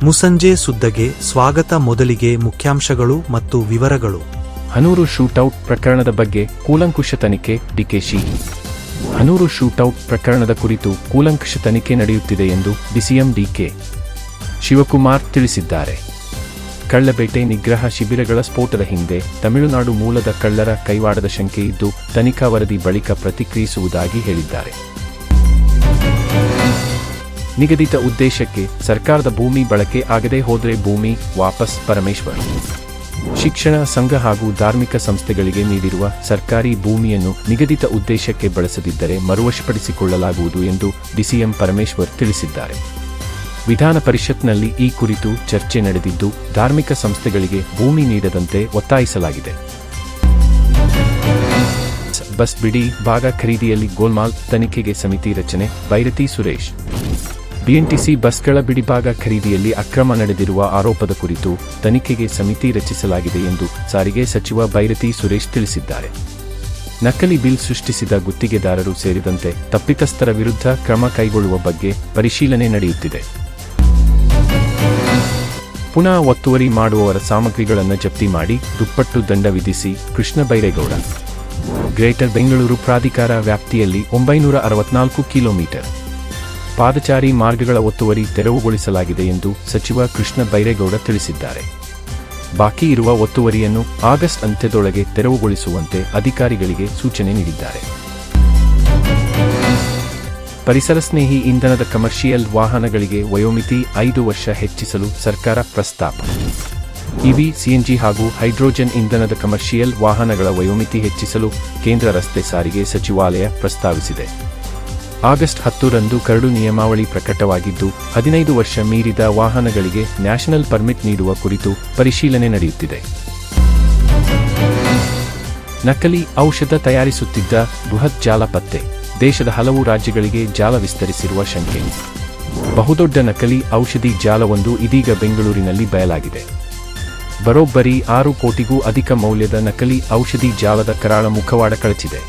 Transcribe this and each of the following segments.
ಮುಸ್ಸಂಜೆ ಸುದ್ದಿಗೆ ಸ್ವಾಗತ. ಮೊದಲಿಗೆ ಮುಖ್ಯಾಂಶಗಳು ಮತ್ತು ವಿವರಗಳು. ಹನೂರು ಶೂಟೌಟ್ ಪ್ರಕರಣದ ಬಗ್ಗೆ ಕೂಲಂಕುಷ ತನಿಖೆ. ಡಿಕೆಶಿ. ಹನೂರು ಶೂಟೌಟ್ ಪ್ರಕರಣದ ಕುರಿತು ಕೂಲಂಕುಷ ತನಿಖೆ ನಡೆಯುತ್ತಿದೆ ಎಂದು ಡಿಸಿಎಂ ಡಿಕೆ ಶಿವಕುಮಾರ್ ತಿಳಿಸಿದ್ದಾರೆ. ಕಳ್ಳಬೇಟೆ ನಿಗ್ರಹ ಶಿಬಿರಗಳ ಸ್ಫೋಟದ ಹಿಂದೆ ತಮಿಳುನಾಡು ಮೂಲದ ಕಳ್ಳರ ಕೈವಾಡದ ಶಂಕೆ ಇದ್ದು, ತನಿಖಾ ವರದಿ ಬಳಿಕ ಪ್ರತಿಕ್ರಿಯಿಸುವುದಾಗಿ ಹೇಳಿದ್ದಾರೆ. ನಿಗದಿತ ಉದ್ದೇಶಕ್ಕೆ ಸರ್ಕಾರದ ಭೂಮಿ ಬಳಕೆ ಆಗದೆ ಹೋದರೆ ಭೂಮಿ ವಾಪಸ್. ಪರಮೇಶ್ವರ್. ಶಿಕ್ಷಣ ಸಂಘ ಹಾಗೂ ಧಾರ್ಮಿಕ ಸಂಸ್ಥೆಗಳಿಗೆ ನೀಡಿರುವ ಸರ್ಕಾರಿ ಭೂಮಿಯನ್ನು ನಿಗದಿತ ಉದ್ದೇಶಕ್ಕೆ ಬಳಸದಿದ್ದರೆ ಮರುವಶಪಡಿಸಿಕೊಳ್ಳಲಾಗುವುದು ಎಂದು ಡಿಸಿಎಂ ಪರಮೇಶ್ವರ್ ತಿಳಿಸಿದ್ದಾರೆ. ವಿಧಾನ ಪರಿಷತ್ನಲ್ಲಿ ಈ ಕುರಿತು ಚರ್ಚೆ ನಡೆದಿದ್ದು, ಧಾರ್ಮಿಕ ಸಂಸ್ಥೆಗಳಿಗೆ ಭೂಮಿ ನೀಡದಂತೆ ಒತ್ತಾಯಿಸಲಾಗಿದೆ. ಬಸ್ ಬಿಡಿ ಭಾಗ ಖರೀದಿಯಲ್ಲಿ ಗೋಲ್ಮಾಲ್, ತನಿಖೆಗೆ ಸಮಿತಿ ರಚನೆ. ಬೈರತಿ ಸುರೇಶ್. ಬಿಎಂಟಿಸಿ ಬಸ್ಗಳ ಬಿಡಿಭಾಗ ಖರೀದಿಯಲ್ಲಿ ಅಕ್ರಮ ನಡೆದಿರುವ ಆರೋಪದ ಕುರಿತು ತನಿಖೆಗೆ ಸಮಿತಿ ರಚಿಸಲಾಗಿದೆ ಎಂದು ಸಾರಿಗೆ ಸಚಿವ ಬೈರತಿ ಸುರೇಶ್ ತಿಳಿಸಿದ್ದಾರೆ. ನಕಲಿ ಬಿಲ್ ಸೃಷ್ಟಿಸಿದ ಗುತ್ತಿಗೆದಾರರು ಸೇರಿದಂತೆ ತಪ್ಪಿತಸ್ಥರ ವಿರುದ್ಧ ಕ್ರಮ ಕೈಗೊಳ್ಳುವ ಬಗ್ಗೆ ಪರಿಶೀಲನೆ ನಡೆಯುತ್ತಿದೆ. ಪುನಃ ಒತ್ತುವರಿ ಮಾಡುವವರ ಸಾಮಗ್ರಿಗಳನ್ನು ಜಪ್ತಿ ಮಾಡಿ ದುಪ್ಪಟ್ಟು ದಂಡ ವಿಧಿಸಿ ಕೃಷ್ಣ ಬೈರೇಗೌಡ. ಗ್ರೇಟರ್ ಬೆಂಗಳೂರು ಪ್ರಾಧಿಕಾರ ವ್ಯಾಪ್ತಿಯಲ್ಲಿ 964 ಕಿಲೋಮೀಟರ್ ಪಾದಚಾರಿ ಮಾರ್ಗಗಳ ಒತ್ತುವರಿ ತೆರವುಗೊಳಿಸಲಾಗಿದೆ ಎಂದು ಸಚಿವ ಕೃಷ್ಣ ಬೈರೇಗೌಡ ತಿಳಿಸಿದ್ದಾರೆ. ಬಾಕಿ ಇರುವ ಒತ್ತುವರಿಯನ್ನು ಆಗಸ್ಟ್ ಅಂತ್ಯದೊಳಗೆ ತೆರವುಗೊಳಿಸುವಂತೆ ಅಧಿಕಾರಿಗಳಿಗೆ ಸೂಚನೆ ನೀಡಿದ್ದಾರೆ. ಪರಿಸರ ಸ್ನೇಹಿ ಇಂಧನದ ಕಮರ್ಷಿಯಲ್ ವಾಹನಗಳಿಗೆ ವಯೋಮಿತಿ 5 ವರ್ಷ ಹೆಚ್ಚಿಸಲು ಸರ್ಕಾರ ಪ್ರಸ್ತಾಪ. ಇವಿ, ಸಿಎನ್ಜಿ ಹಾಗೂ ಹೈಡ್ರೋಜನ್ ಇಂಧನದ ಕಮರ್ಷಿಯಲ್ ವಾಹನಗಳ ವಯೋಮಿತಿ ಹೆಚ್ಚಿಸಲು ಕೇಂದ್ರ ರಸ್ತೆ ಸಾರಿಗೆ ಸಚಿವಾಲಯ ಪ್ರಸ್ತಾವಿಸಿದೆ. ಆಗಸ್ಟ್ 10ರಂದು ಕರಡು ನಿಯಮಾವಳಿ ಪ್ರಕಟವಾಗಿದ್ದು, 15 ವರ್ಷ ಮೀರಿದ ವಾಹನಗಳಿಗೆ ನ್ಯಾಷನಲ್ ಪರ್ಮಿಟ್ ನೀಡುವ ಕುರಿತು ಪರಿಶೀಲನೆ ನಡೆಯುತ್ತಿದೆ. ನಕಲಿ ಔಷಧ ತಯಾರಿಸುತ್ತಿದ್ದ ಬೃಹತ್ ಜಾಲ ಪತ್ತೆ. ದೇಶದ ಹಲವು ರಾಜ್ಯಗಳಿಗೆ ಜಾಲ ವಿಸ್ತರಿಸಿರುವ ಶಂಕೆ. ಬಹುದೊಡ್ಡ ನಕಲಿ ಔಷಧಿ ಜಾಲವೊಂದು ಇದೀಗ ಬೆಂಗಳೂರಿನಲ್ಲಿ ಬಯಲಾಗಿದೆ. ಬರೋಬ್ಬರಿ 6 ಕೋಟಿಗೂ ಅಧಿಕ ಮೌಲ್ಯದ ನಕಲಿ ಔಷಧಿ ಜಾಲದ ಕರಾಳ ಮುಖವಾಡ ಕಳಚಿದೆ.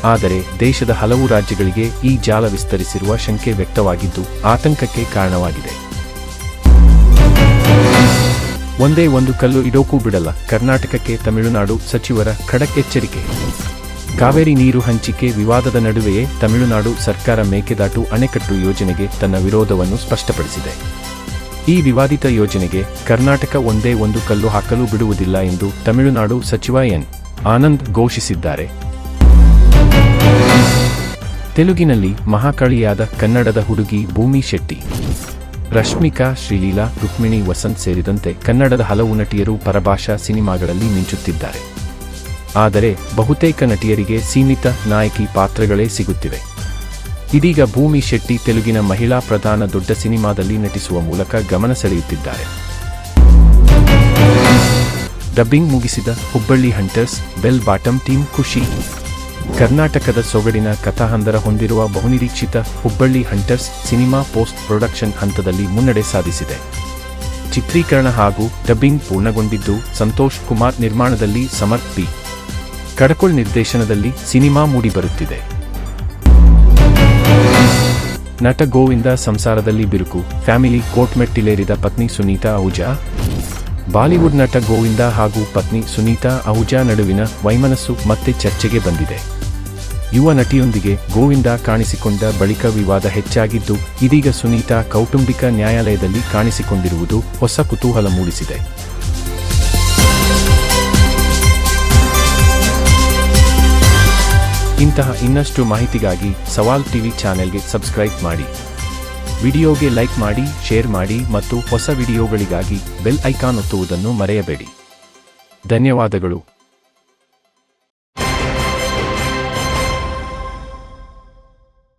ಆದರೆ ದೇಶದ ಹಲವು ರಾಜ್ಯಗಳಿಗೆ ಈ ಜಾಲ ವಿಸ್ತರಿಸಿರುವ ಶಂಕೆ ವ್ಯಕ್ತವಾಗಿದ್ದು, ಆತಂಕಕ್ಕೆ ಕಾರಣವಾಗಿದೆ. ಒಂದೇ ಒಂದು ಕಲ್ಲು ಇಡೋಕೂ ಬಿಡಲ್ಲ, ಕರ್ನಾಟಕಕ್ಕೆ ತಮಿಳುನಾಡು ಸಚಿವರ ಖಡಕ್ ಎಚ್ಚರಿಕೆ. ಕಾವೇರಿ ನೀರು ಹಂಚಿಕೆ ವಿವಾದದ ನಡುವೆಯೇ ತಮಿಳುನಾಡು ಸರ್ಕಾರ ಮೇಕೆದಾಟು ಅಣೆಕಟ್ಟು ಯೋಜನೆಗೆ ತನ್ನ ವಿರೋಧವನ್ನು ಸ್ಪಷ್ಟಪಡಿಸಿದೆ. ಈ ವಿವಾದಿತ ಯೋಜನೆಗೆ ಕರ್ನಾಟಕ ಒಂದೇ ಒಂದು ಕಲ್ಲು ಹಾಕಲು ಬಿಡುವುದಿಲ್ಲ ಎಂದು ತಮಿಳುನಾಡು ಸಚಿವ ಎನ್. ಆನಂದ್ ಘೋಷಿಸಿದ್ದಾರೆ. ತೆಲುಗಿನಲ್ಲಿ ಮಹಾಕಾಳಿಯಾದ ಕನ್ನಡದ ಹುಡುಗಿ ಭೂಮಿ ಶೆಟ್ಟಿ. ರಶ್ಮಿಕಾ, ಶ್ರೀಲೀಲಾ, ರುಕ್ಮಿಣಿ ವಸಂತ್ ಸೇರಿದಂತೆ ಕನ್ನಡದ ಹಲವು ನಟಿಯರು ಪರಭಾಷಾ ಸಿನಿಮಾಗಳಲ್ಲಿ ಮಿಂಚುತ್ತಿದ್ದಾರೆ. ಆದರೆ ಬಹುತೇಕ ನಟಿಯರಿಗೆ ಸೀಮಿತ ನಾಯಕಿ ಪಾತ್ರಗಳೇ ಸಿಗುತ್ತಿವೆ. ಇದೀಗ ಭೂಮಿ ಶೆಟ್ಟಿ ತೆಲುಗಿನ ಮಹಿಳಾ ಪ್ರಧಾನ ದೊಡ್ಡ ಸಿನಿಮಾದಲ್ಲಿ ನಟಿಸುವ ಮೂಲಕ ಗಮನ ಸೆಳೆಯುತ್ತಿದ್ದಾರೆ. ಡಬ್ಬಿಂಗ್ ಮುಗಿಸಿದ Hubballi hunters bell bottom team ಖುಷಿ. ಕರ್ನಾಟಕದ ಸೊಗಡಿನ ಕಥಾಹಂದರ ಹೊಂದಿರುವ ಬಹುನಿರೀಕ್ಷಿತ Hubballi hunters cinema post production ಹಂತದಲ್ಲಿ ಮುನ್ನಡೆ ಸಾಧಿಸಿದೆ. ಚಿತ್ರೀಕರಣ ಹಾಗೂ ಡಬ್ಬಿಂಗ್ ಪೂರ್ಣಗೊಂಡಿದ್ದು, ಸಂತೋಷ್ ಕುಮಾರ್ ನಿರ್ಮಾಣದಲ್ಲಿ ಸಮರ್ಥ್ ಪಿ. ಕಡಕೊಳ್ ನಿರ್ದೇಶನದಲ್ಲಿ ಸಿನಿಮಾ ಮೂಡಿಬರುತ್ತಿದೆ. ನಟ ಗೋವಿಂದ ಸಂಸಾರದಲ್ಲಿ ಬಿರುಕು. ಫ್ಯಾಮಿಲಿ ಕೋರ್ಟ್ ಮೆಟ್ಟಿಲೇರಿದ ಪತ್ನಿ ಸುನೀತಾ ಅಹುಜಾ. ಬಾಲಿವುಡ್ ನಟ ಗೋವಿಂದ ಹಾಗೂ ಪತ್ನಿ ಸುನೀತಾ ಅಹುಜಾ ನಡುವಿನ ವೈಮನಸ್ಸು ಮತ್ತೆ ಚರ್ಚೆಗೆ ಬಂದಿದೆ. ಯುವ ನಟಿಯೊಂದಿಗೆ ಗೋವಿಂದ ಕಾಣಿಸಿಕೊಂಡ ಬಳಿಕ ವಿವಾದ ಹೆಚ್ಚಾಗಿದ್ದು, ಇದೀಗ ಸುನೀತಾ ಕೌಟುಂಬಿಕ ನ್ಯಾಯಾಲಯದಲ್ಲಿ ಕಾಣಿಸಿಕೊಂಡಿರುವುದು ಹೊಸ ಕುತೂಹಲ ಮೂಡಿಸಿದೆ. ಇಂತಹ ಇನ್ನಷ್ಟು ಮಾಹಿತಿಗಾಗಿ ಸವಾಲ್ ಟಿವಿ ಚಾನೆಲ್ಗೆ ಸಬ್ಸ್ಕ್ರೈಬ್ ಮಾಡಿ. ವಿಡಿಯೋಗೆ ಲೈಕ್ ಮಾಡಿ, ಶೇರ್ ಮಾಡಿ ಮತ್ತು ಹೊಸ ವಿಡಿಯೋಗಳಿಗಾಗಿ ಬೆಲ್ ಐಕಾನ್ ಒತ್ತುವುದನ್ನು ಮರೆಯಬೇಡಿ. ಧನ್ಯವಾದಗಳು.